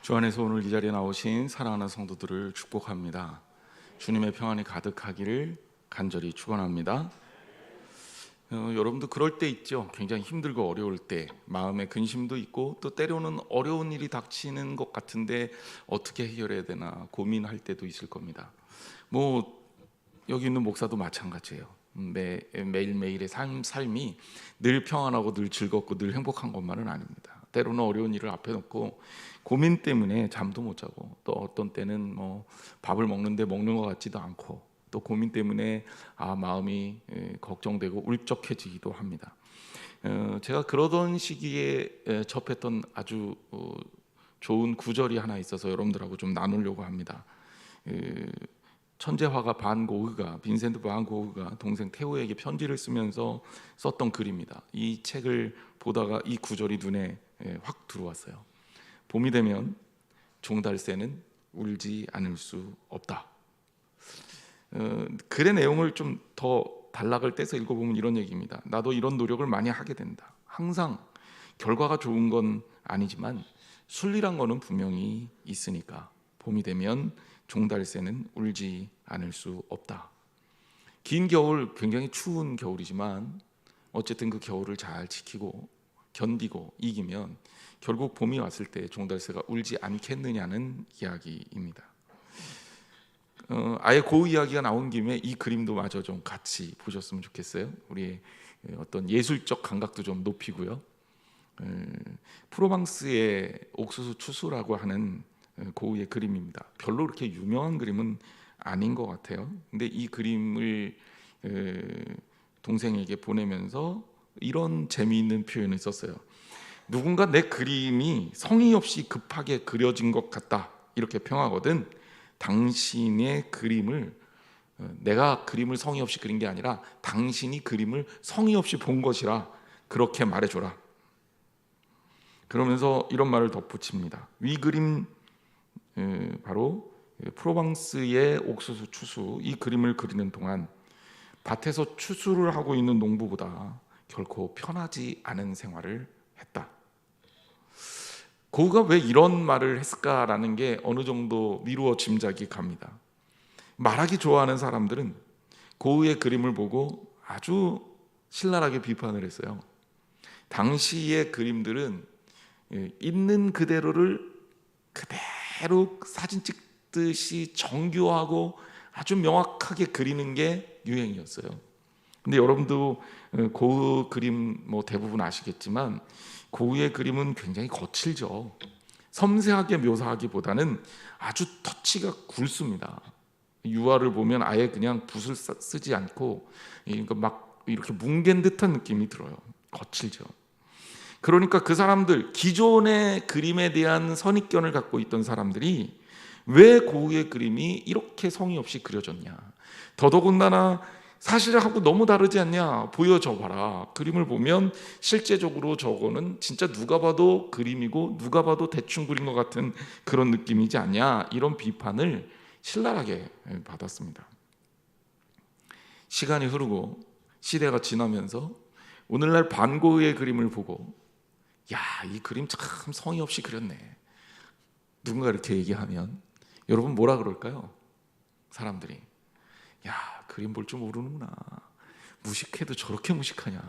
주 안에서 오늘 이 자리에 나오신 사랑하는 성도들을 축복합니다. 주님의 평안이 가득하기를 간절히 축원합니다. 여러분도 그럴 때 있죠. 굉장히 힘들고 어려울 때 마음에 근심도 있고 또 때로는 어려운 일이 닥치는 것 같은데 어떻게 해결해야 되나 고민할 때도 있을 겁니다. 뭐 여기 있는 목사도 마찬가지예요. 매일매일의 삶이 늘 평안하고 늘 즐겁고 늘 행복한 것만은 아닙니다. 때로는 어려운 일을 앞에 놓고 고민 때문에 잠도 못 자고, 또 어떤 때는 뭐 밥을 먹는데 먹는 것 같지도 않고, 또 고민 때문에 마음이 걱정되고 울적해지기도 합니다. 제가 그러던 시기에 접했던 아주 좋은 구절이 하나 있어서 여러분들하고 좀 나누려고 합니다. 천재 화가 빈센트 반 고흐가 동생 테오에게 편지를 쓰면서 썼던 글입니다. 이 책을 보다가 이 구절이 눈에 확 들어왔어요. 봄이 되면 종달새는 울지 않을 수 없다. 글의 내용을 좀 더 단락을 떼서 읽어보면 이런 얘기입니다. 나도 이런 노력을 많이 하게 된다. 항상 결과가 좋은 건 아니지만 순리란 거는 분명히 있으니까 봄이 되면 종달새는 울지 않을 수 없다. 긴 겨울, 굉장히 추운 겨울이지만 어쨌든 그 겨울을 잘 지키고 견디고 이기면 결국 봄이 왔을 때 종달새가 울지 않겠느냐는 이야기입니다. 아예 고흐 이야기가 나온 김에 이 그림도 마저 좀 같이 보셨으면 좋겠어요. 우리의 어떤 예술적 감각도 좀 높이고요. 프로방스의 옥수수 추수라고 하는 고흐의 그림입니다. 별로 그렇게 유명한 그림은 아닌 것 같아요. 근데 이 그림을 동생에게 보내면서 이런 재미있는 표현을 썼어요. 누군가 내 그림이 성의 없이 급하게 그려진 것 같다 이렇게 평하거든, 당신의 그림을, 내가 그림을 성의 없이 그린 게 아니라 당신이 그림을 성의 없이 본 것이라 그렇게 말해줘라. 그러면서 이런 말을 덧붙입니다. 위 그림, 바로 프로방스의 옥수수 추수, 이 그림을 그리는 동안 밭에서 추수를 하고 있는 농부보다 결코 편하지 않은 생활을 했다. 고흐가 왜 이런 말을 했을까라는 게 어느 정도 미루어 짐작이 갑니다. 말하기 좋아하는 사람들은 고흐의 그림을 보고 아주 신랄하게 비판을 했어요. 당시의 그림들은 있는 그대로를 그대로 사진 찍듯이 정교하고 아주 명확하게 그리는 게 유행이었어요. 근데 여러분도 고흐 그림 뭐 대부분 아시겠지만 고흐의 그림은 굉장히 거칠죠. 섬세하게 묘사하기보다는 아주 터치가 굵습니다. 유화를 보면 아예 그냥 붓을 쓰지 않고 그러니까 막 이렇게 뭉갠 듯한 느낌이 들어요. 거칠죠. 그러니까 그 사람들, 기존의 그림에 대한 선입견을 갖고 있던 사람들이 왜 고흐의 그림이 이렇게 성의 없이 그려졌냐, 더더군다나 사실하고 너무 다르지 않냐, 보여줘 봐라. 그림을 보면 실제적으로 저거는 진짜 누가 봐도 그림이고 누가 봐도 대충 그린 것 같은 그런 느낌이지 않냐, 이런 비판을 신랄하게 받았습니다. 시간이 흐르고 시대가 지나면서 오늘날 반 고흐의 그림을 보고 야, 이 그림 참 성의 없이 그렸네, 누군가 이렇게 얘기하면 여러분 뭐라 그럴까요? 사람들이 야, 그림 볼 줄 모르는구나, 무식해도 저렇게 무식하냐,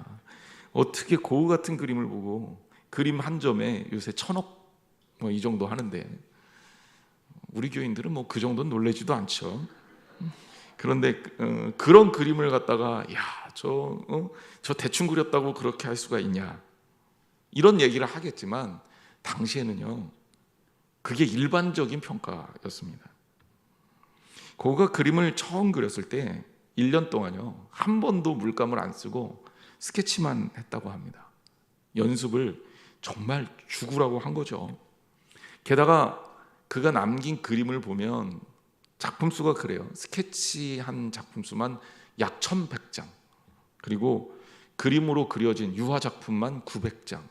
어떻게 고흐 같은 그림을 보고 그림 한 점에 요새 1,000억 뭐 이 정도 하는데 우리 교인들은 뭐 그 정도는 놀라지도 않죠. 그런데 그런 그림을 갖다가 저 대충 그렸다고 그렇게 할 수가 있냐, 이런 얘기를 하겠지만 당시에는요 그게 일반적인 평가였습니다. 고흐가 그림을 처음 그렸을 때 1년 동안요 한 번도 물감을 안 쓰고 스케치만 했다고 합니다. 연습을 정말 죽으라고 한 거죠. 게다가 그가 남긴 그림을 보면 작품 수가 그래요. 스케치한 작품 수만 약 1,100장, 그리고 그림으로 그려진 유화 작품만 900장.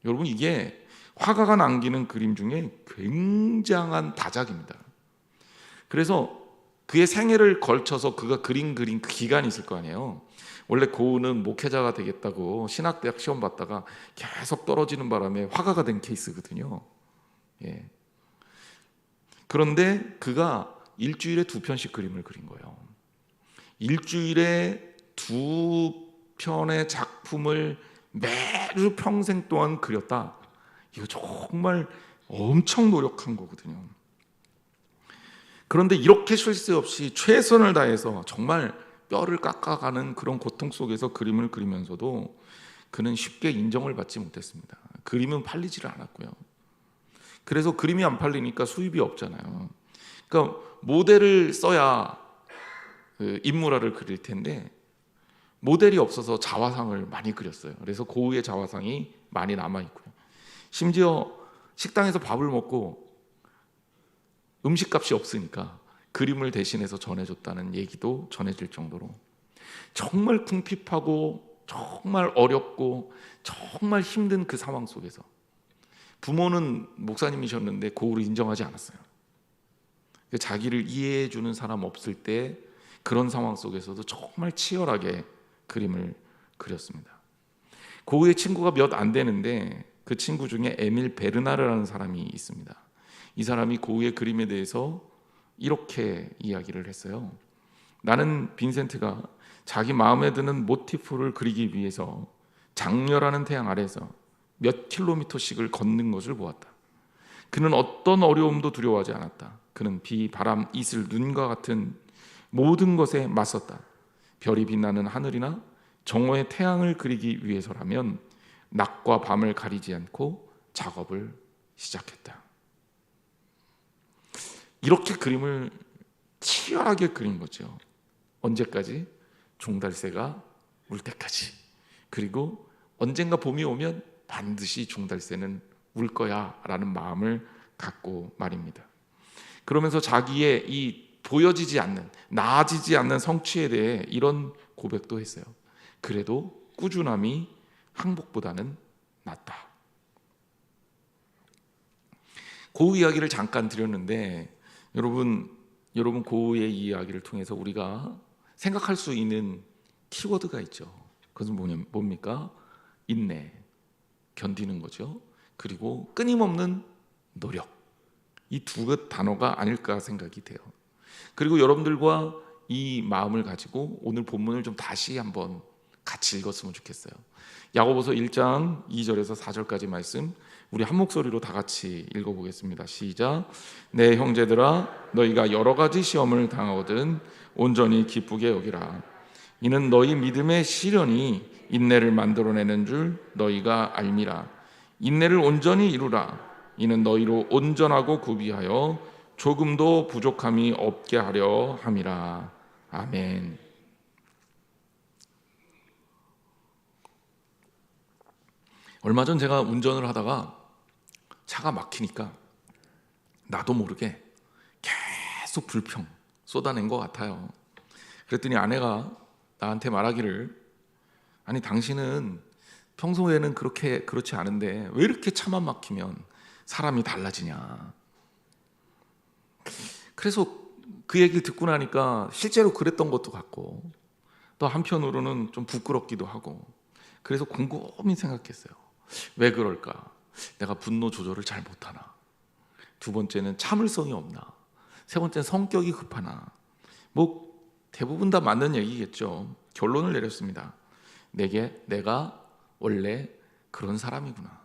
여러분, 이게 화가가 남기는 그림 중에 굉장한 다작입니다. 그래서 그의 생애를 걸쳐서 그가 그린 그 기간이 있을 거 아니에요. 원래 고흐는 목회자가 되겠다고 신학대학 시험 봤다가 계속 떨어지는 바람에 화가가 된 케이스거든요. 그런데 그가 일주일에 2편씩 그림을 그린 거예요. 일주일에 2편의 작품을 매주 평생 동안 그렸다. 이거 정말 엄청 노력한 거거든요. 그런데 이렇게 쉴 새 없이 최선을 다해서 정말 뼈를 깎아가는 그런 고통 속에서 그림을 그리면서도 그는 쉽게 인정을 받지 못했습니다. 그림은 팔리지를 않았고요. 그래서 그림이 안 팔리니까 수입이 없잖아요. 그러니까 모델을 써야 인물화를 그릴 텐데 모델이 없어서 자화상을 많이 그렸어요. 그래서 고흐의 자화상이 많이 남아있고요. 심지어 식당에서 밥을 먹고 음식값이 없으니까 그림을 대신해서 전해줬다는 얘기도 전해질 정도로 정말 궁핍하고 정말 어렵고 정말 힘든 그 상황 속에서 부모는 목사님이셨는데 고흐를 인정하지 않았어요. 자기를 이해해 주는 사람 없을 때 그런 상황 속에서도 정말 치열하게 그림을 그렸습니다. 고흐의 친구가 몇 안 되는데 그 친구 중에 에밀 베르나르라는 사람이 있습니다. 이 사람이 고흐의 그림에 대해서 이렇게 이야기를 했어요. 나는 빈센트가 자기 마음에 드는 모티프를 그리기 위해서 장렬하는 태양 아래에서 몇 킬로미터씩을 걷는 것을 보았다. 그는 어떤 어려움도 두려워하지 않았다. 그는 비, 바람, 이슬, 눈과 같은 모든 것에 맞섰다. 별이 빛나는 하늘이나 정오의 태양을 그리기 위해서라면 낮과 밤을 가리지 않고 작업을 시작했다. 이렇게 그림을 치열하게 그린 거죠. 언제까지? 종달새가 울 때까지. 그리고 언젠가 봄이 오면 반드시 종달새는 울 거야 라는 마음을 갖고 말입니다. 그러면서 자기의 이 보여지지 않는, 나아지지 않는 성취에 대해 이런 고백도 했어요. 그래도 꾸준함이 항복보다는 낫다. 고흐 이야기를 잠깐 드렸는데 여러분 고흐의 이 이야기를 통해서 우리가 생각할 수 있는 키워드가 있죠. 그것은 뭡니까? 인내, 견디는 거죠. 그리고 끊임없는 노력. 이 두 단어가 아닐까 생각이 돼요. 그리고 여러분들과 이 마음을 가지고 오늘 본문을 좀 다시 한번 같이 읽었으면 좋겠어요. 야고보서 1장 2절에서 4절까지 말씀 우리 한 목소리로 다 같이 읽어보겠습니다. 시작. 내 형제들아 너희가 여러 가지 시험을 당하거든 온전히 기쁘게 여기라. 이는 너희 믿음의 시련이 인내를 만들어내는 줄 너희가 알미라. 인내를 온전히 이루라. 이는 너희로 온전하고 구비하여 조금도 부족함이 없게 하려 함이라. 아멘. 얼마 전 제가 운전을 하다가 차가 막히니까 나도 모르게 계속 불평 쏟아낸 것 같아요. 그랬더니 아내가 나한테 말하기를 아니 당신은 평소에는 그렇지 않은데 왜 이렇게 차만 막히면 사람이 달라지냐. 그래서 그 얘기를 듣고 나니까 실제로 그랬던 것도 같고 또 한편으로는 좀 부끄럽기도 하고 그래서 곰곰이 생각했어요. 왜 그럴까? 내가 분노 조절을 잘 못하나? 두 번째는 참을성이 없나? 세 번째는 성격이 급하나? 뭐 대부분 다 맞는 얘기겠죠. 결론을 내렸습니다. 내가 원래 그런 사람이구나.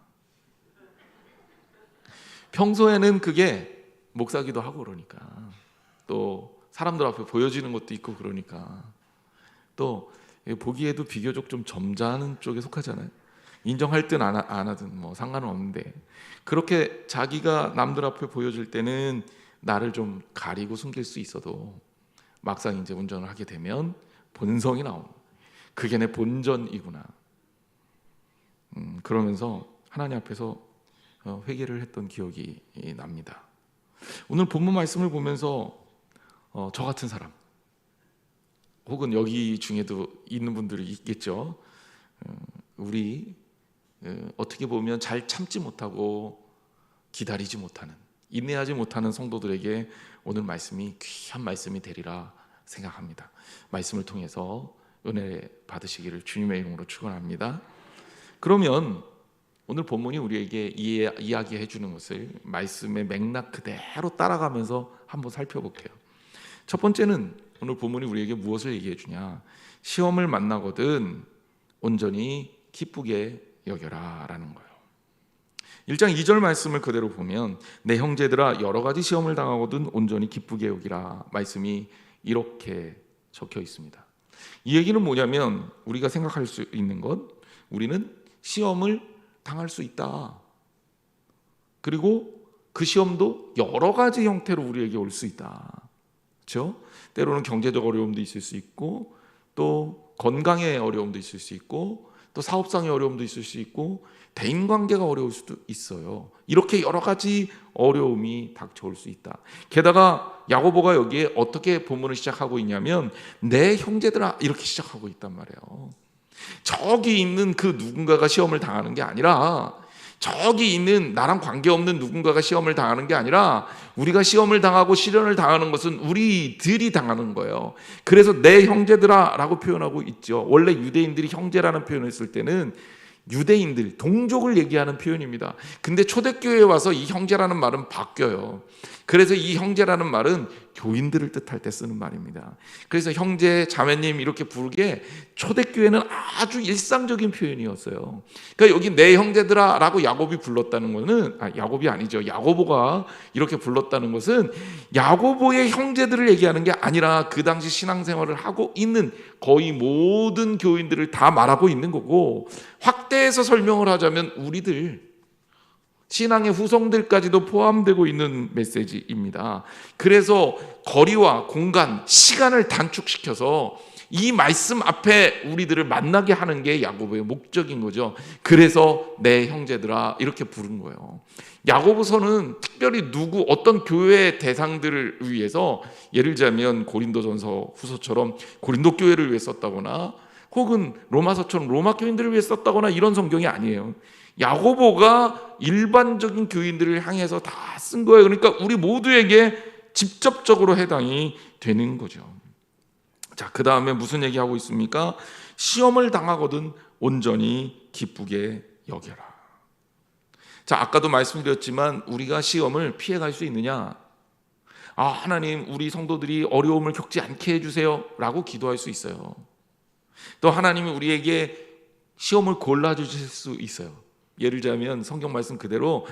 평소에는 그게 목사기도 하고 그러니까 또 사람들 앞에 보여지는 것도 있고 그러니까 또 보기에도 비교적 좀 점잖은 쪽에 속하잖아요. 인정할 듯 안 하든 뭐 상관은 없는데 그렇게 자기가 남들 앞에 보여줄 때는 나를 좀 가리고 숨길 수 있어도 막상 이제 운전을 하게 되면 본성이 나오는 그게 내 본전이구나. 그러면서 하나님 앞에서 회개를 했던 기억이 납니다. 오늘 본문 말씀을 보면서 저 같은 사람 혹은 여기 중에도 있는 분들이 있겠죠. 우리 어떻게 보면 잘 참지 못하고 기다리지 못하는 인내하지 못하는 성도들에게 오늘 말씀이 귀한 말씀이 되리라 생각합니다. 말씀을 통해서 은혜 받으시기를 주님의 이름으로 축원합니다. 그러면 오늘 본문이 우리에게 이야기해 주는 것을 말씀의 맥락 그대로 따라가면서 한번 살펴볼게요. 첫 번째는 오늘 본문이 우리에게 무엇을 얘기해 주냐? 시험을 만나거든 온전히 기쁘게 여겨라 라는 거예요. 1장 2절 말씀을 그대로 보면 내 형제들아 여러 가지 시험을 당하거든 온전히 기쁘게 여기라 말씀이 이렇게 적혀 있습니다. 이 얘기는 뭐냐면 우리가 생각할 수 있는 것, 우리는 시험을 당할 수 있다. 그리고 그 시험도 여러 가지 형태로 우리에게 올 수 있다. 그렇죠? 때로는 경제적 어려움도 있을 수 있고 또 건강의 어려움도 있을 수 있고 또 사업상의 어려움도 있을 수 있고 대인관계가 어려울 수도 있어요. 이렇게 여러 가지 어려움이 닥쳐올 수 있다. 게다가 야고보가 여기에 어떻게 본문을 시작하고 있냐면 내 형제들아 이렇게 시작하고 있단 말이에요. 저기 있는 그 누군가가 시험을 당하는 게 아니라 저기 있는 나랑 관계없는 누군가가 시험을 당하는 게 아니라 우리가 시험을 당하고 시련을 당하는 것은 우리들이 당하는 거예요. 그래서 내 형제들아 라고 표현하고 있죠. 원래 유대인들이 형제라는 표현을 쓸 때는 유대인들, 동족을 얘기하는 표현입니다. 근데 초대교회에 와서 이 형제라는 말은 바뀌어요. 그래서 이 형제라는 말은 교인들을 뜻할 때 쓰는 말입니다. 그래서 형제, 자매님 이렇게 부르기에 초대교회는 아주 일상적인 표현이었어요. 그러니까 여기 내 형제들아 라고 야곱이 불렀다는 것은 야곱이 아니죠. 야고보가 이렇게 불렀다는 것은 야고보의 형제들을 얘기하는 게 아니라 그 당시 신앙생활을 하고 있는 거의 모든 교인들을 다 말하고 있는 거고, 확대해서 설명을 하자면 우리들 신앙의 후손들까지도 포함되고 있는 메시지입니다. 그래서 거리와 공간, 시간을 단축시켜서 이 말씀 앞에 우리들을 만나게 하는 게 야고보의 목적인 거죠. 그래서 내 형제들아 이렇게 부른 거예요. 야고보서는 특별히 어떤 교회 대상들을 위해서, 예를 들자면 고린도전서 후서처럼 고린도 교회를 위해 썼다거나 혹은 로마서처럼 로마 교인들을 위해 썼다거나 이런 성경이 아니에요. 야고보가 일반적인 교인들을 향해서 다 쓴 거예요. 그러니까 우리 모두에게 직접적으로 해당이 되는 거죠. 자, 그 다음에 무슨 얘기하고 있습니까? 시험을 당하거든 온전히 기쁘게 여겨라. 자, 아까도 말씀드렸지만 우리가 시험을 피해갈 수 있느냐? 하나님, 우리 성도들이 어려움을 겪지 않게 해주세요 라고 기도할 수 있어요. 또 하나님이 우리에게 시험을 골라주실 수 있어요. 예를 들자면 성경 말씀 그대로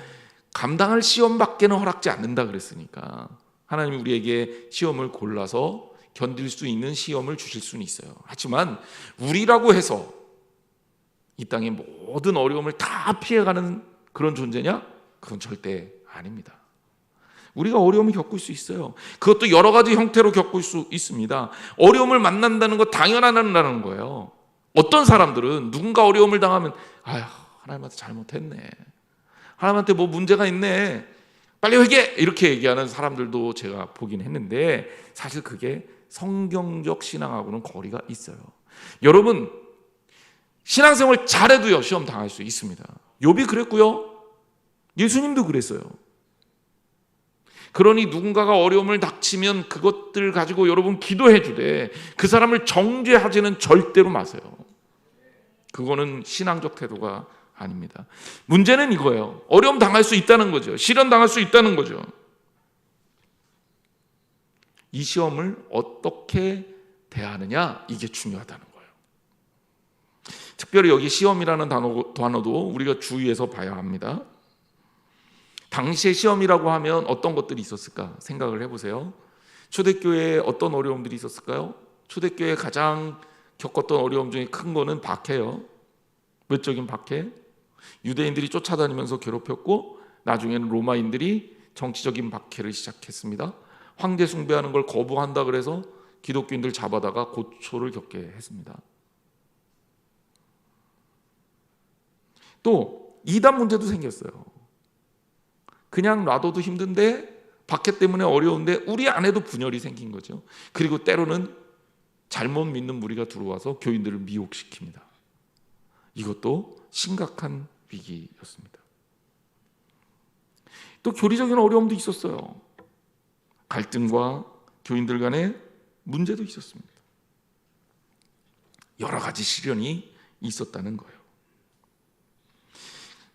감당할 시험밖에는 허락지 않는다 그랬으니까 하나님이 우리에게 시험을 골라서 견딜 수 있는 시험을 주실 수는 있어요. 하지만 우리라고 해서 이 땅의 모든 어려움을 다 피해가는 그런 존재냐? 그건 절대 아닙니다. 우리가 어려움을 겪을 수 있어요. 그것도 여러 가지 형태로 겪을 수 있습니다. 어려움을 만난다는 거 당연하다는 거예요. 어떤 사람들은 누군가 어려움을 당하면 하나님한테 잘못했네, 하나님한테 뭐 문제가 있네, 빨리 회개, 이렇게 얘기하는 사람들도 제가 보긴 했는데 사실 그게 성경적 신앙하고는 거리가 있어요. 여러분, 신앙생활 잘해도요 시험 당할 수 있습니다. 욥이 그랬고요, 예수님도 그랬어요. 그러니 누군가가 어려움을 닥치면 그것들 가지고 여러분 기도해 주되 그 사람을 정죄하지는 절대로 마세요. 그거는 신앙적 태도가 아닙니다. 문제는 이거예요. 어려움 당할 수 있다는 거죠. 시련 당할 수 있다는 거죠. 이 시험을 어떻게 대하느냐, 이게 중요하다는 거예요. 특별히 여기 시험이라는 단어도 우리가 주의해서 봐야 합니다. 당시의 시험이라고 하면 어떤 것들이 있었을까 생각을 해보세요. 초대교회에 어떤 어려움들이 있었을까요? 초대교회에 가장 겪었던 어려움 중에 큰 거는 박해요. 외적인 박해. 유대인들이 쫓아다니면서 괴롭혔고 나중에는 로마인들이 정치적인 박해를 시작했습니다. 황제 숭배하는 걸 거부한다 그래서 기독교인들 잡아다가 고초를 겪게 했습니다. 또 이단 문제도 생겼어요. 그냥 놔둬도 힘든데 박해 때문에 어려운데 우리 안에도 분열이 생긴 거죠. 그리고 때로는 잘못 믿는 무리가 들어와서 교인들을 미혹시킵니다. 이것도 심각한 위기였습니다. 또 교리적인 어려움도 있었어요. 갈등과 교인들 간의 문제도 있었습니다. 여러 가지 시련이 있었다는 거예요.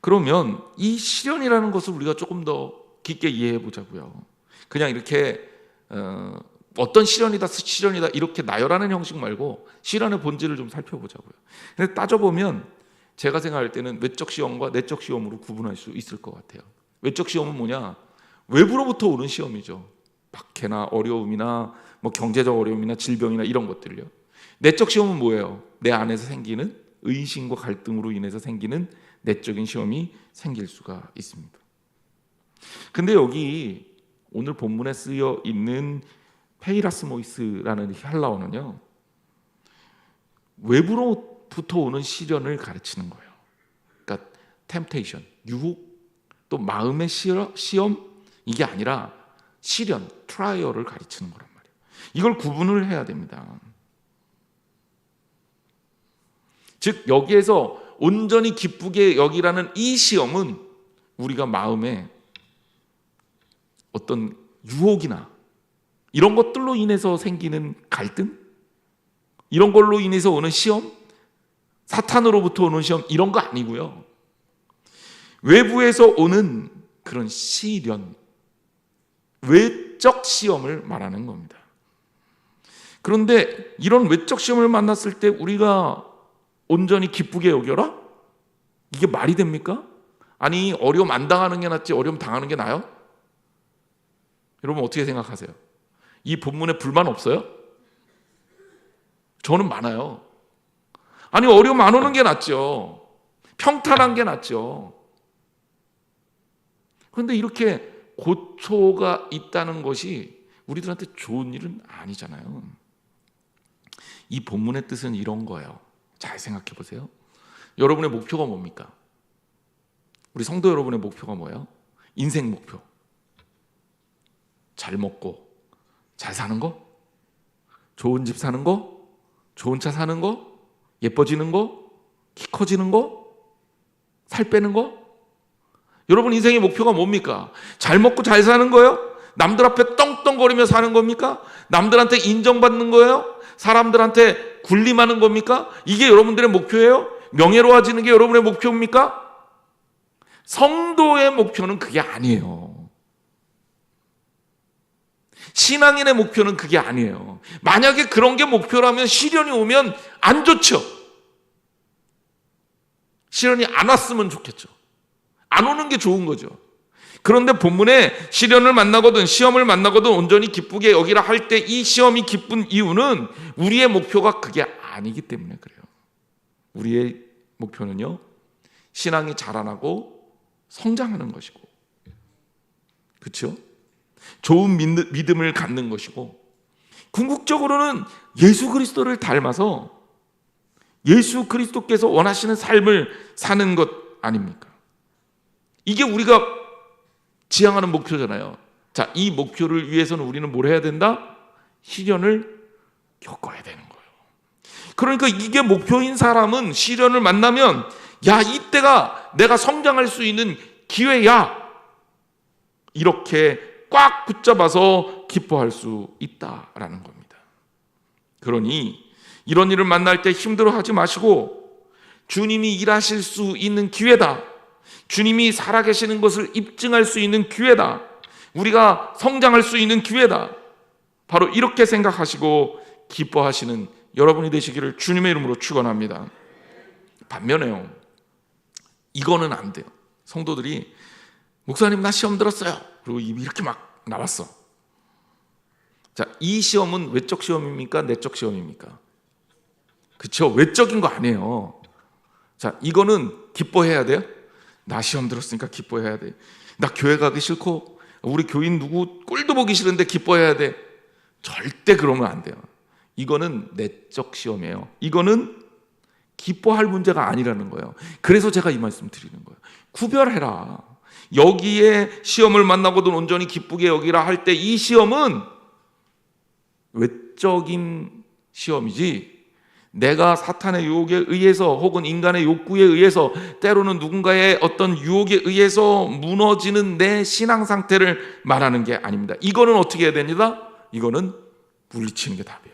그러면 이 시련이라는 것을 우리가 조금 더 깊게 이해해 보자고요. 그냥 이렇게 어떤 시련이다 이렇게 나열하는 형식 말고 시련의 본질을 좀 살펴보자고요. 근데 따져보면 제가 생각할 때는 외적 시험과 내적 시험으로 구분할 수 있을 것 같아요. 외적 시험은 뭐냐? 외부로부터 오는 시험이죠. 박해나 어려움이나 뭐 경제적 어려움이나 질병이나 이런 것들요. 내적 시험은 뭐예요? 내 안에서 생기는 의심과 갈등으로 인해서 생기는 내적인 시험이 생길 수가 있습니다. 근데 여기 오늘 본문에 쓰여 있는 페이라스모이스라는 헬라어는요, 외부로부터 오는 시련을 가르치는 거예요. 그러니까 템테이션, 유혹, 또 마음의 시험, 이게 아니라 시련, 트라이얼을 가르치는 거란 말이에요. 이걸 구분을 해야 됩니다. 즉 여기에서 온전히 기쁘게 여기라는 이 시험은 우리가 마음에 어떤 유혹이나 이런 것들로 인해서 생기는 갈등, 이런 걸로 인해서 오는 시험, 사탄으로부터 오는 시험, 이런 거 아니고요. 외부에서 오는 그런 시련, 외적 시험을 말하는 겁니다. 그런데 이런 외적 시험을 만났을 때 우리가 온전히 기쁘게 여겨라? 이게 말이 됩니까? 아니 어려움 안 당하는 게 낫지 어려움 당하는 게 나아요? 여러분 어떻게 생각하세요? 이 본문에 불만 없어요? 저는 많아요. 아니 어려움 안 오는 게 낫죠. 평탄한 게 낫죠. 그런데 이렇게 고초가 있다는 것이 우리들한테 좋은 일은 아니잖아요. 이 본문의 뜻은 이런 거예요. 잘 생각해 보세요. 여러분의 목표가 뭡니까? 우리 성도 여러분의 목표가 뭐예요? 인생 목표. 잘 먹고 잘 사는 거? 좋은 집 사는 거? 좋은 차 사는 거? 예뻐지는 거? 키 커지는 거? 살 빼는 거? 여러분 인생의 목표가 뭡니까? 잘 먹고 잘 사는 거예요? 남들 앞에 떵떵거리며 사는 겁니까? 남들한테 인정받는 거예요? 사람들한테 군림하는 겁니까? 이게 여러분들의 목표예요? 명예로워지는 게 여러분의 목표입니까? 성도의 목표는 그게 아니에요. 신앙인의 목표는 그게 아니에요. 만약에 그런 게 목표라면 시련이 오면 안 좋죠. 시련이 안 왔으면 좋겠죠. 안 오는 게 좋은 거죠. 그런데 본문에 시련을 만나거든 시험을 만나거든 온전히 기쁘게 여기라 할 때 이 시험이 기쁜 이유는 우리의 목표가 그게 아니기 때문에 그래요. 우리의 목표는요, 신앙이 자라나고 성장하는 것이고, 그렇죠? 좋은 믿음을 갖는 것이고, 궁극적으로는 예수 그리스도를 닮아서 예수 그리스도께서 원하시는 삶을 사는 것 아닙니까? 이게 우리가 지향하는 목표잖아요. 자, 이 목표를 위해서는 우리는 뭘 해야 된다? 시련을 겪어야 되는 거예요. 그러니까 이게 목표인 사람은 시련을 만나면 야, 이때가 내가 성장할 수 있는 기회야. 이렇게 꽉 붙잡아서 기뻐할 수 있다라는 겁니다. 그러니 이런 일을 만날 때 힘들어하지 마시고 주님이 일하실 수 있는 기회다. 주님이 살아계시는 것을 입증할 수 있는 기회다. 우리가 성장할 수 있는 기회다. 바로 이렇게 생각하시고 기뻐하시는 여러분이 되시기를 주님의 이름으로 축원합니다. 반면에요, 이거는 안 돼요. 성도들이 목사님 나 시험 들었어요. 그리고 이렇게 막 나왔어. 자, 이 시험은 외적 시험입니까? 내적 시험입니까? 그렇죠. 외적인 거 아니에요. 자, 이거는 기뻐해야 돼요. 나 시험 들었으니까 기뻐해야 돼. 나 교회 가기 싫고 우리 교인 누구 꼴도 보기 싫은데 기뻐해야 돼. 절대 그러면 안 돼요. 이거는 내적 시험이에요. 이거는 기뻐할 문제가 아니라는 거예요. 그래서 제가 이 말씀 드리는 거예요. 구별해라. 여기에 시험을 만나고도 온전히 기쁘게 여기라 할 때 이 시험은 외적인 시험이지, 내가 사탄의 유혹에 의해서 혹은 인간의 욕구에 의해서 때로는 누군가의 어떤 유혹에 의해서 무너지는 내 신앙 상태를 말하는 게 아닙니다. 이거는 어떻게 해야 됩니다? 이거는 물리치는 게 답이에요.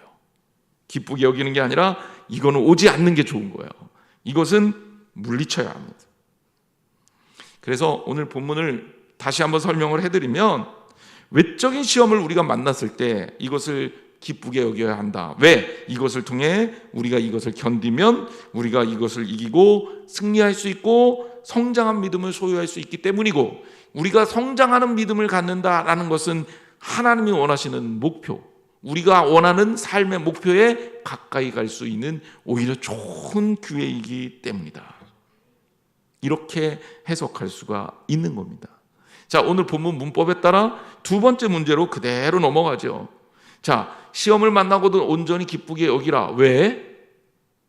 기쁘게 여기는 게 아니라 이거는 오지 않는 게 좋은 거예요. 이것은 물리쳐야 합니다. 그래서 오늘 본문을 다시 한번 설명을 해드리면, 외적인 시험을 우리가 만났을 때 이것을 기쁘게 여겨야 한다. 왜? 이것을 통해 우리가 이것을 견디면 우리가 이것을 이기고 승리할 수 있고 성장한 믿음을 소유할 수 있기 때문이고, 우리가 성장하는 믿음을 갖는다라는 것은 하나님이 원하시는 목표, 우리가 원하는 삶의 목표에 가까이 갈 수 있는 오히려 좋은 기회이기 때문이다. 이렇게 해석할 수가 있는 겁니다. 자, 오늘 본문 문법에 따라 두 번째 문제로 그대로 넘어가죠. 자, 시험을 만나고도 온전히 기쁘게 여기라. 왜?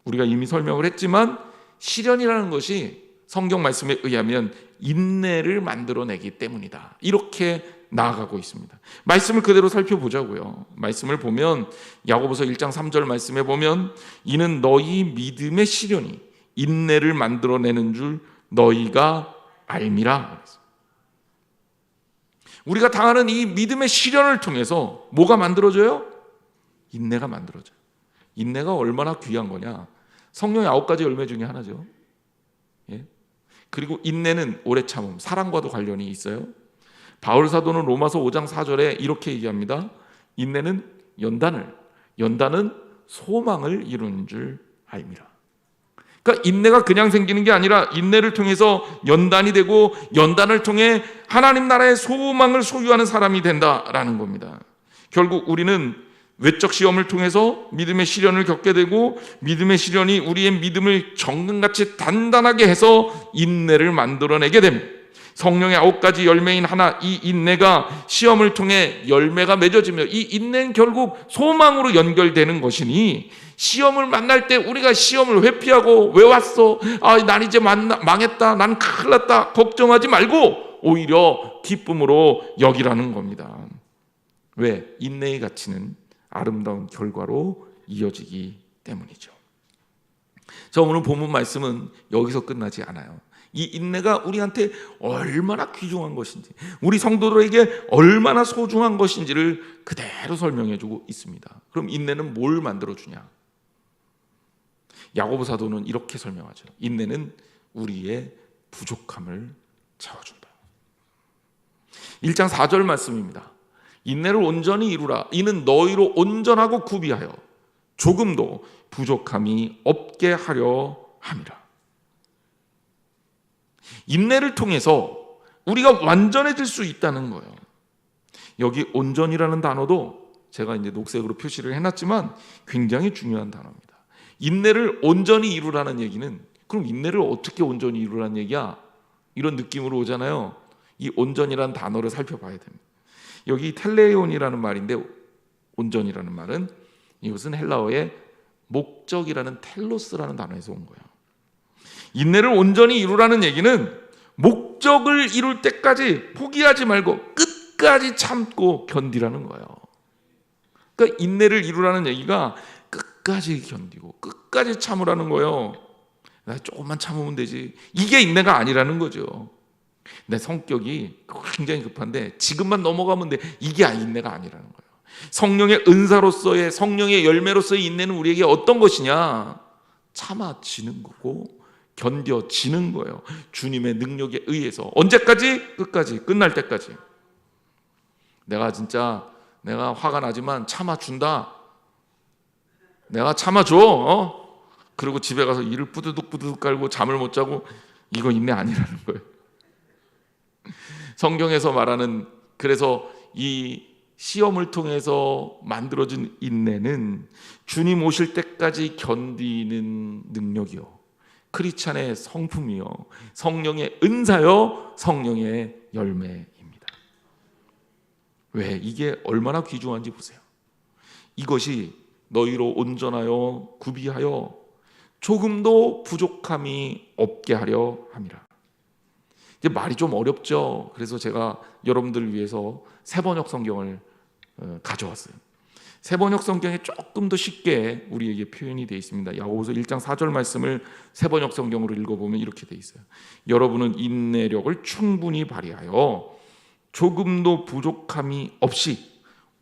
우리가 이미 설명을 했지만 시련이라는 것이 성경 말씀에 의하면 인내를 만들어내기 때문이다. 이렇게 나아가고 있습니다. 말씀을 그대로 살펴보자고요. 말씀을 보면 야고보서 1장 3절 말씀에 보면, 이는 너희 믿음의 시련이 인내를 만들어내는 줄 너희가 알미라. 우리가 당하는 이 믿음의 시련을 통해서 뭐가 만들어져요? 인내가 만들어져요. 인내가 얼마나 귀한 거냐? 성령의 9가지 열매 중에 하나죠. 예? 그리고 인내는 오래 참음, 사랑과도 관련이 있어요. 바울 사도는 로마서 5장 4절에 이렇게 얘기합니다. 인내는 연단은 소망을 이루는 줄 알미라. 그러니까 인내가 그냥 생기는 게 아니라 인내를 통해서 연단이 되고, 연단을 통해 하나님 나라의 소망을 소유하는 사람이 된다라는 겁니다. 결국 우리는 외적 시험을 통해서 믿음의 시련을 겪게 되고, 믿음의 시련이 우리의 믿음을 정금같이 단단하게 해서 인내를 만들어내게 됩니다. 성령의 9가지 열매인 하나, 이 인내가 시험을 통해 열매가 맺어지며, 이 인내는 결국 소망으로 연결되는 것이니, 시험을 만날 때 우리가 시험을 회피하고 왜 왔어? 난 이제 망했다, 난 큰일 났다, 걱정하지 말고 오히려 기쁨으로 여기라는 겁니다. 왜? 인내의 가치는 아름다운 결과로 이어지기 때문이죠. 자, 오늘 본문 말씀은 여기서 끝나지 않아요. 이 인내가 우리한테 얼마나 귀중한 것인지, 우리 성도들에게 얼마나 소중한 것인지를 그대로 설명해주고 있습니다. 그럼 인내는 뭘 만들어주냐? 야고보 사도는 이렇게 설명하죠. 인내는 우리의 부족함을 채워준다. 1장 4절 말씀입니다. 인내를 온전히 이루라. 이는 너희로 온전하고 구비하여 조금도 부족함이 없게 하려 함이라. 인내를 통해서 우리가 완전해질 수 있다는 거예요. 여기 온전이라는 단어도 제가 이제 녹색으로 표시를 해놨지만 굉장히 중요한 단어입니다. 인내를 온전히 이루라는 얘기는, 그럼 인내를 어떻게 온전히 이루라는 얘기야? 이런 느낌으로 오잖아요. 이 온전이라는 단어를 살펴봐야 됩니다. 여기 텔레온이라는 말인데, 온전이라는 말은 이것은 헬라어의 목적이라는 텔로스라는 단어에서 온 거예요. 인내를 온전히 이루라는 얘기는 목적을 이룰 때까지 포기하지 말고 끝까지 참고 견디라는 거예요. 그러니까 인내를 이루라는 얘기가 끝까지 견디고 끝까지 참으라는 거예요. 나 조금만 참으면 되지, 이게 인내가 아니라는 거죠. 내 성격이 굉장히 급한데 지금만 넘어가면 돼, 이게 인내가 아니라는 거예요. 성령의 은사로서의, 성령의 열매로서의 인내는 우리에게 어떤 것이냐? 참아지는 거고 견뎌지는 거예요. 주님의 능력에 의해서. 언제까지? 끝까지, 끝날 때까지. 내가 화가 나지만 참아준다. 내가 참아줘. 그리고 집에 가서 이를 뿌드득 깔고 잠을 못 자고, 이거 인내 아니라는 거예요. 성경에서 말하는, 그래서 이 시험을 통해서 만들어진 인내는 주님 오실 때까지 견디는 능력이요, 크리스찬의 성품이요, 성령의 은사요, 성령의 열매입니다. 왜? 이게 얼마나 귀중한지 보세요. 이것이 너희로 온전하여 구비하여 조금도 부족함이 없게 하려 함이라. 이제 말이 좀 어렵죠. 그래서 제가 여러분들을 위해서 세번역 성경을 가져왔어요. 세번역 성경에 조금 더 쉽게 우리에게 표현이 되어 있습니다. 야고보서 1장 4절 말씀을 세번역 성경으로 읽어보면 이렇게 되어 있어요. 여러분은 인내력을 충분히 발휘하여 조금도 부족함이 없이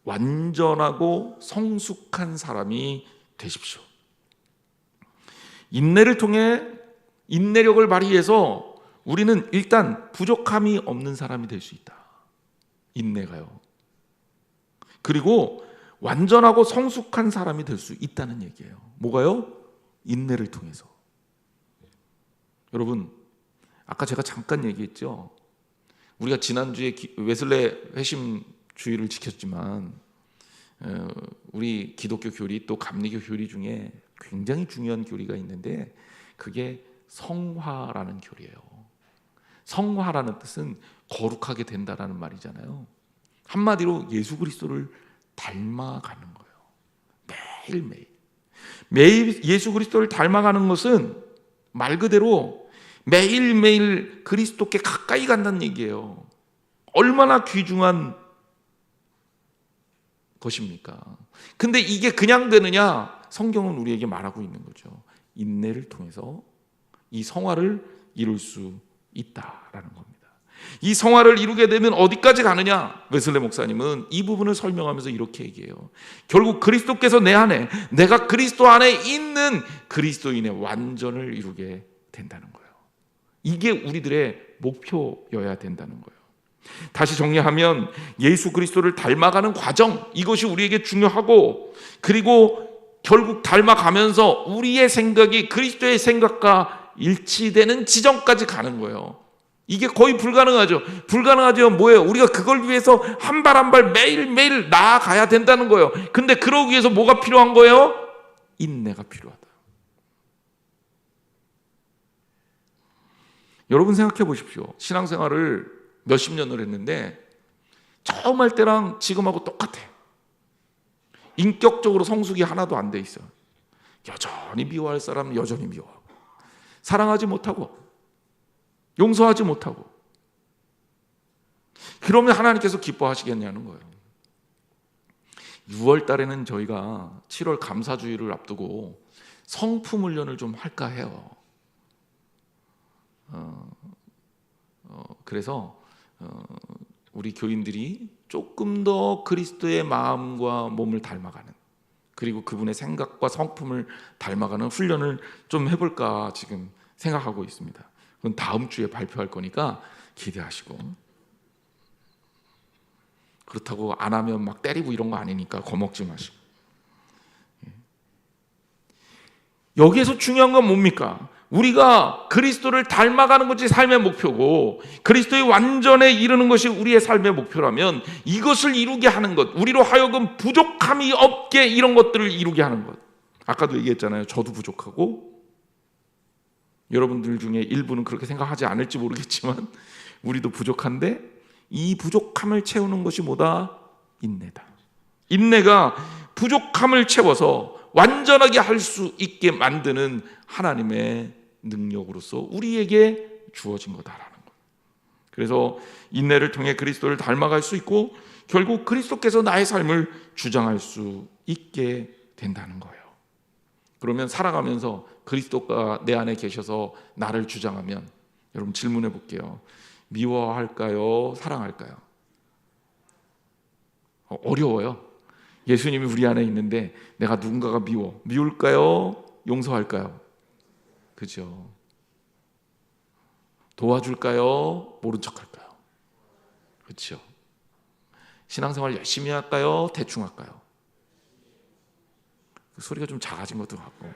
완전하고 성숙한 사람이 되십시오. 인내를 통해, 인내력을 발휘해서 우리는 일단 부족함이 없는 사람이 될 수 있다. 인내가요. 그리고 완전하고 성숙한 사람이 될 수 있다는 얘기예요. 뭐가요? 인내를 통해서. 여러분, 아까 제가 잠깐 얘기했죠. 우리가 지난주에 웨슬레 회심 주일을 지켰지만 우리 기독교 교리 또 감리교 교리 중에 굉장히 중요한 교리가 있는데 그게 성화라는 교리예요. 성화라는 뜻은 거룩하게 된다라는 말이잖아요. 한마디로 예수 그리스도를 닮아가는 거예요. 매일 예수 그리스도를 닮아가는 것은 말 그대로 매일매일 그리스도께 가까이 간다는 얘기예요. 얼마나 귀중한 것입니까? 근데 이게 그냥 되느냐? 성경은 우리에게 말하고 있는 거죠. 인내를 통해서 이 성화를 이룰 수 있다라는 겁니다. 이 성화를 이루게 되면 어디까지 가느냐? 웨슬레 목사님은 이 부분을 설명하면서 이렇게 얘기해요. 결국 그리스도께서 내 안에, 내가 그리스도 안에 있는 그리스도인의 완전을 이루게 된다는 거예요. 이게 우리들의 목표여야 된다는 거예요. 다시 정리하면 예수 그리스도를 닮아가는 과정, 이것이 우리에게 중요하고, 그리고 결국 닮아가면서 우리의 생각이 그리스도의 생각과 일치되는 지점까지 가는 거예요. 이게 거의 불가능하죠. 불가능하죠. 뭐예요? 우리가 그걸 위해서 한 발 한 발 매일매일 나아가야 된다는 거예요. 근데 그러기 위해서 뭐가 필요한 거예요? 인내가 필요하다. 여러분 생각해 보십시오. 신앙생활을 몇십 년을 했는데 처음 할 때랑 지금하고 똑같아. 인격적으로 성숙이 하나도 안 돼 있어. 여전히 미워할 사람은 여전히 미워하고, 사랑하지 못하고, 용서하지 못하고. 그러면 하나님께서 기뻐하시겠냐는 거예요. 6월 달에는 저희가 7월 감사주의를 앞두고 성품 훈련을 좀 할까 해요. 그래서 우리 교인들이 조금 더 그리스도의 마음과 몸을 닮아가는, 그리고 그분의 생각과 성품을 닮아가는 훈련을 좀 해볼까 지금 생각하고 있습니다. 그건 다음 주에 발표할 거니까 기대하시고, 그렇다고 안 하면 막 때리고 이런 거 아니니까 겁먹지 마시고. 여기에서 중요한 건 뭡니까? 우리가 그리스도를 닮아가는 것이 삶의 목표고, 그리스도의 완전에 이르는 것이 우리의 삶의 목표라면 이것을 이루게 하는 것, 우리로 하여금 부족함이 없게 이런 것들을 이루게 하는 것. 아까도 얘기했잖아요. 저도 부족하고, 여러분들 중에 일부는 그렇게 생각하지 않을지 모르겠지만 우리도 부족한데, 이 부족함을 채우는 것이 뭐다? 인내다. 인내가 부족함을 채워서 완전하게 할 수 있게 만드는 하나님의 능력으로서 우리에게 주어진 거다라는 거예요. 그래서 인내를 통해 그리스도를 닮아갈 수 있고, 결국 그리스도께서 나의 삶을 주장할 수 있게 된다는 거예요. 그러면 살아가면서 그리스도가 내 안에 계셔서 나를 주장하면, 여러분 질문해 볼게요. 미워할까요? 사랑할까요? 어려워요. 예수님이 우리 안에 있는데 내가 누군가가 미울까요? 용서할까요? 그죠? 도와줄까요? 모른 척할까요? 그렇죠? 신앙생활 열심히 할까요? 대충 할까요? 소리가 좀 작아진 것도 같고.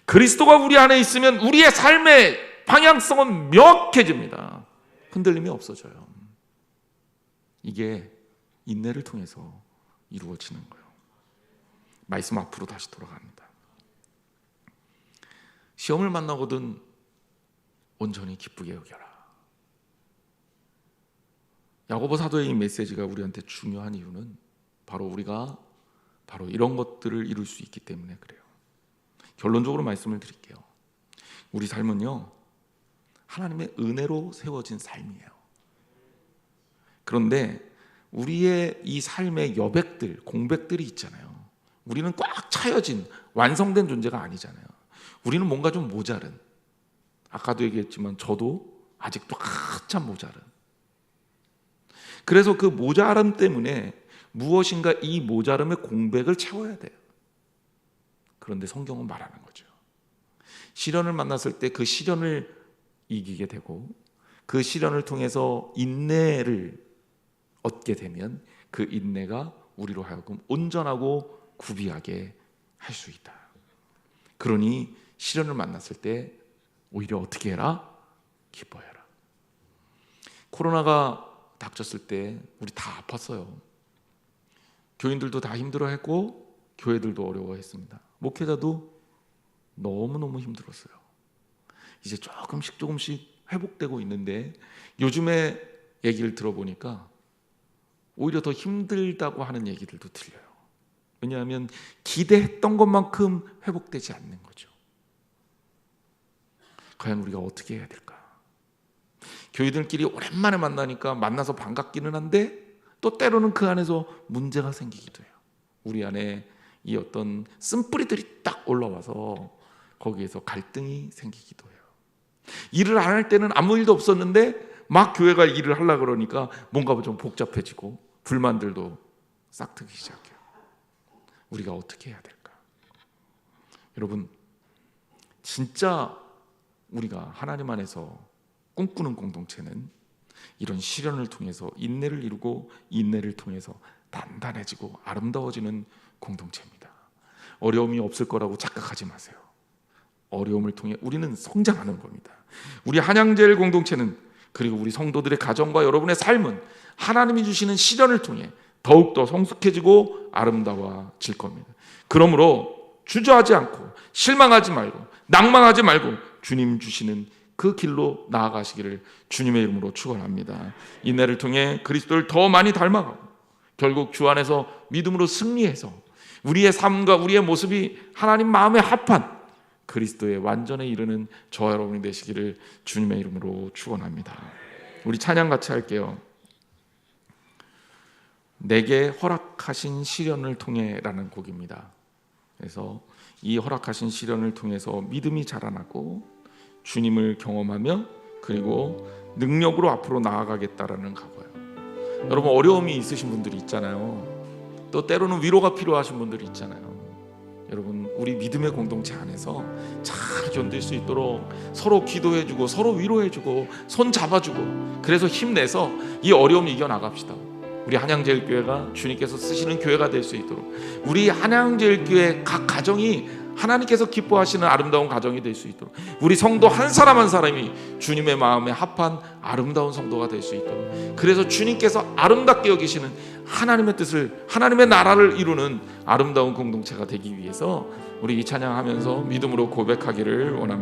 그리스도가 우리 안에 있으면 우리의 삶의 방향성은 명확해집니다. 흔들림이 없어져요. 이게 인내를 통해서 이루어지는 거예요. 말씀 앞으로 다시 돌아갑니다. 시험을 만나거든 온전히 기쁘게 여겨라. 야고보 사도의 이 메시지가 우리한테 중요한 이유는 우리가 이런 것들을 이룰 수 있기 때문에 그래요. 결론적으로 말씀을 드릴게요. 우리 삶은요, 하나님의 은혜로 세워진 삶이에요. 그런데 우리의 이 삶의 여백들, 공백들이 있잖아요. 우리는 꽉 차여진 완성된 존재가 아니잖아요. 우리는 뭔가 좀 모자른, 아까도 얘기했지만 저도 아직도 한참 모자른. 그래서 그 모자름 때문에 무엇인가 이 모자름의 공백을 채워야 돼요. 그런데 성경은 말하는 거죠. 시련을 만났을 때 그 시련을 이기게 되고 그 시련을 통해서 인내를 얻게 되면 그 인내가 우리로 하여금 온전하고 구비하게 할 수 있다. 그러니 시련을 만났을 때 오히려 어떻게 해라? 기뻐해라. 코로나가 닥쳤을 때 우리 다 아팠어요. 교인들도 다 힘들어했고 교회들도 어려워했습니다. 목회자도 너무너무 힘들었어요. 이제 조금씩 회복되고 있는데 요즘에 얘기를 들어보니까 오히려 더 힘들다고 하는 얘기들도 들려요. 왜냐하면 기대했던 것만큼 회복되지 않는 거죠. 과연 우리가 어떻게 해야 될까? 교회들끼리 오랜만에 만나니까 만나서 반갑기는 한데 또 때로는 그 안에서 문제가 생기기도 해요. 우리 안에 이 어떤 쓴뿌리들이 딱 올라와서 거기에서 갈등이 생기기도 해요. 일을 안 할 때는 아무 일도 없었는데 막 교회가 일을 하려고 그러니까 뭔가 좀 복잡해지고 불만들도 싹트기 시작해요. 우리가 어떻게 해야 될까? 여러분, 진짜 우리가 하나님 안에서 꿈꾸는 공동체는 이런 시련을 통해서 인내를 이루고 인내를 통해서 단단해지고 아름다워지는 공동체입니다. 어려움이 없을 거라고 착각하지 마세요. 어려움을 통해 우리는 성장하는 겁니다. 우리 한양제일 공동체는 그리고 우리 성도들의 가정과 여러분의 삶은 하나님이 주시는 시련을 통해 더욱더 성숙해지고 아름다워질 겁니다. 그러므로 주저하지 않고 실망하지 말고 낭망하지 말고 주님 주시는 그 길로 나아가시기를 주님의 이름으로 축원합니다. 인내를 통해 그리스도를 더 많이 닮아가고 결국 주 안에서 믿음으로 승리해서 우리의 삶과 우리의 모습이 하나님 마음에 합한 그리스도의 완전에 이르는 저와 여러분이 되시기를 주님의 이름으로 축원합니다. 우리 찬양 같이 할게요. 내게 허락하신 시련을 통해라는 곡입니다. 그래서 이 허락하신 시련을 통해서 믿음이 자라나고 주님을 경험하며 그리고 능력으로 앞으로 나아가겠다라는 각오예요. 여러분, 어려움이 있으신 분들이 있잖아요. 또 때로는 위로가 필요하신 분들이 있잖아요. 여러분, 우리 믿음의 공동체 안에서 잘 견딜 수 있도록 서로 기도해주고 서로 위로해주고 손 잡아주고 그래서 힘내서 이 어려움 이겨나갑시다. 우리 한양제일교회가 주님께서 쓰시는 교회가 될 수 있도록 우리 한양제일교회 각 가정이 하나님께서 기뻐하시는 아름다운 가정이 될 수 있도록 우리 성도 한 사람 한 사람이 주님의 마음에 합한 아름다운 성도가 될 수 있도록 그래서 주님께서 아름답게 여기시는 하나님의 뜻을 하나님의 나라를 이루는 아름다운 공동체가 되기 위해서 우리 이 찬양하면서 믿음으로 고백하기를 원합니다.